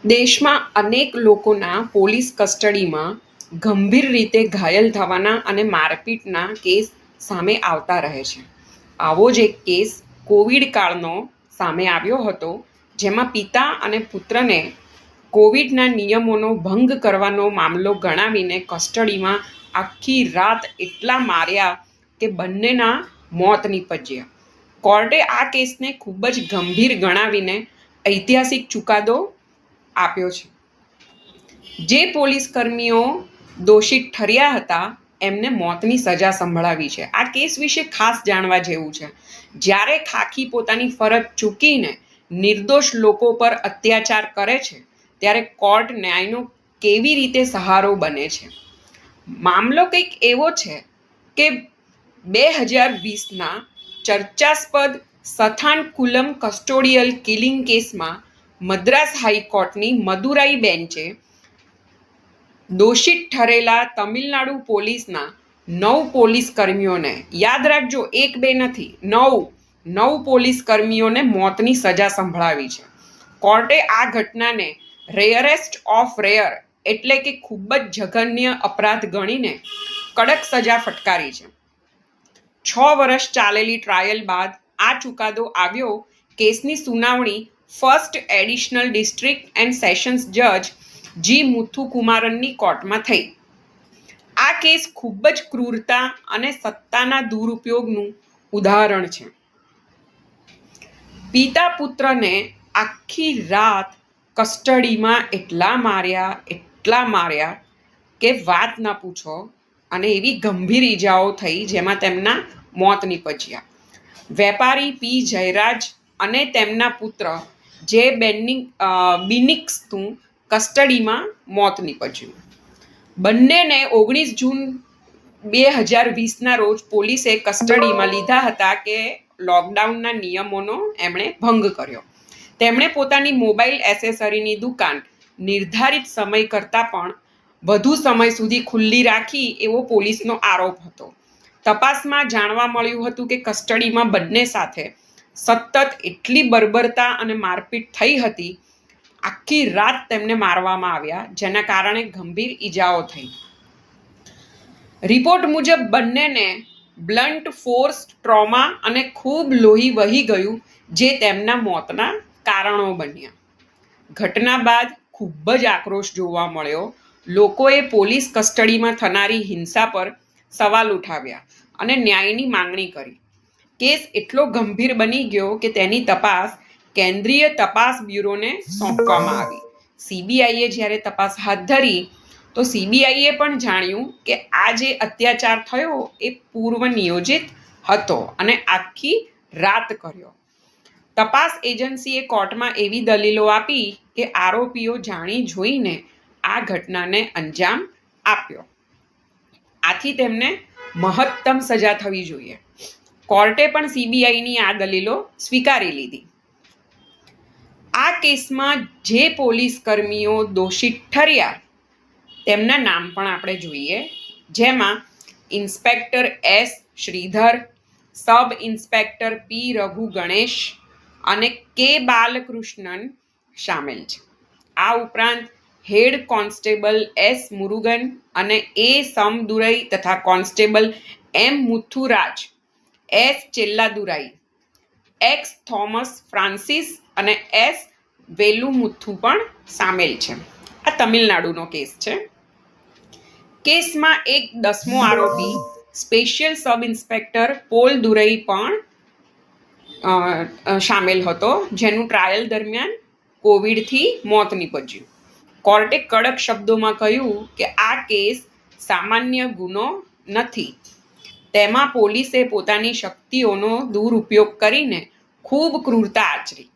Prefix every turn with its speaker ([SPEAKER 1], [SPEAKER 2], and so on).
[SPEAKER 1] દેશમાં અનેક લોકોના પોલીસ કસ્ટડીમાં ગંભીર રીતે ઘાયલ થવાના અને મારપીટના કેસ સામે આવતા રહે છે. આવો જ એક કેસ કોવિડ કાળનો સામે આવ્યો હતો, જેમાં પિતા અને પુત્રને કોવિડના નિયમોનો ભંગ કરવાનો મામલો ગણાવીને કસ્ટડીમાં આખી રાત એટલા માર્યા કે બંનેના મોત નીપજ્યા. કોર્ટે આ કેસને ખૂબ જ ગંભીર ગણાવીને ઐતિહાસિક ચુકાદો આપ્યો છે. જે પોલીસ કર્મીઓ દોષિત ઠર્યા હતા એમને મોતની સજા સંભળાવી છે. આ કેસ વિશે ખાસ જાણવા જેવું છે. જ્યારે ખાખી પોતાની ફરજ ચૂકીને નિર્દોષ લોકો પર અત્યાચાર કરે છે, ત્યારે કોર્ટ ન્યાયનો કેવી રીતે સહારો બને છે. મામલો કંઈક એવો છે કે 2020ના ચર્ચાસ્પદ સથાનકુલમ કસ્ટોડિયલ કિલિંગ કેસમાં મદ્રાસ હાઈકોર્ટની મદુરાઈ બેન્ચે દોષિત ઠરેલા તમિલનાડુ પોલીસના 9 પોલીસ કર્મીઓને, યાદ રાખજો 1-2 નથી, 9 પોલીસ કર્મીઓને મોતની સજા સંભળાવી છે. કોર્ટે આ ઘટનાને રેયરેસ્ટ ઓફ રેયર એટલે કે ખૂબ જ જઘન્ય અપરાધ ગણીને કડક સજા ફટકારી છે. 6 વર્ષ ચાલેલી ટ્રાયલ બાદ આ ચુકાદો આવ્યો. કેસની સુનાવણી first additional district and sessions જજ જી મુથુકુમારનની કોર્ટમાં થઈ. આ કેસ ખૂબ જ ક્રૂરતા અને સત્તાના દુરુપયોગનું ઉદાહરણ છે. પિતા પુત્રને આખી રાત કસ્ટડીમાં એટલા માર્યા કે વાત ના પૂછો, અને એવી ગંભીર ઈજાઓ થઈ જેમાં તેમના મોત નીપજ્યા. વેપારી પી જયરાજ અને તેમના પુત્ર જે બિનિક્સનું કસ્ટડીમાં મોત નીપજ્યું. બંનેને 19 જૂન 2020ના રોજ પોલીસે કસ્ટડીમાં લીધા હતા કે લોકડાઉનના નિયમોનો એમણે ભંગ કર્યો. તેમણે પોતાની મોબાઈલ એસેસરીની દુકાન નિર્ધારિત સમય કરતાં પણ વધુ સમય સુધી ખુલ્લી રાખી એવો પોલીસનો આરોપ હતો. તપાસમાં જાણવા મળ્યું હતું કે કસ્ટડીમાં બંને સાથે સતત એટલી બર્બરતા અને મારપીટ થઈ હતી, આખી રાત તેમને મારવામાં આવ્યા, જેના કારણે ગંભીર ઈજાઓ થઈ. રિપોર્ટ મુજબ બંનેને બ્લન્ટ ફોર્સ ટ્રોમા અને ખૂબ લોહી વહી ગયું, જે તેમના મોતના કારણો બન્યા. ઘટના બાદ ખૂબ જ આક્રોશ જોવા મળ્યો. લોકોએ પોલીસ કસ્ટડીમાં થનારી હિંસા પર સવાલ ઉઠાવ્યા અને ન્યાયની માંગણી કરી. કેસ એટલો ગંભીર બની ગયો કે તેની તપાસ કેન્દ્રીય તપાસ બ્યુરોને સોંપવામાં આવી. સીબીઆઈએ જ્યારે તપાસ હાથ ધરી તો સીબીઆઈએ પણ જાણ્યું કે આ જે અત્યાચાર થયો એ પૂર્વ નિયોજિત હતો અને આખી રાત કર્યો. તપાસ એજન્સીએ કોર્ટમાં એવી દલીલો આપી કે આરોપીઓ જાણી જોઈને આ ઘટનાને અંજામ આપ્યો, આથી તેમને મહત્તમ સજા થવી જોઈએ. કોર્ટે પણ સીબીઆઈની આ દલીલો સ્વીકારી લીધી. આ કેસમાં જે પોલીસ કર્મીઓ દોષિત ઠર્યા તેમના નામ પણ આપણે જોઈએ, જેમાં inspector S Shridhar, sub inspector પી રઘુ ગણેશ અને કે બાલકૃષ્ણન સામેલ છે. આ ઉપરાંત હેડ કોન્સ્ટેબલ એસ મુરુગન અને એ સમદુરઈ તથા કોન્સ્ટેબલ એમ મુથુરાજ, એસ ચેલ્લાદુરાઈ, એક્સ થોમસ ફ્રાન્સિસ અને એસ વેલુમુથુ પણ સામેલ છે. આ તમિલનાડુનો કેસ છે. કેસમાં એક 10મો આરોપી સ્પેશિયલ સબ ઇન્સ્પેક્ટર પોલ દુરઈ પણ સામેલ હતો, જેનું ટ્રાયલ દરમિયાન કોવિડથી મોત નીપજ્યું. કોર્ટે કડક શબ્દોમાં કહ્યું કે આ કેસ સામાન્ય ગુનો નથી. તેમાં પોલીસે પોતાની શક્તિઓનો દુરુપયોગ કરીને ખૂબ ક્રૂરતા આચરી.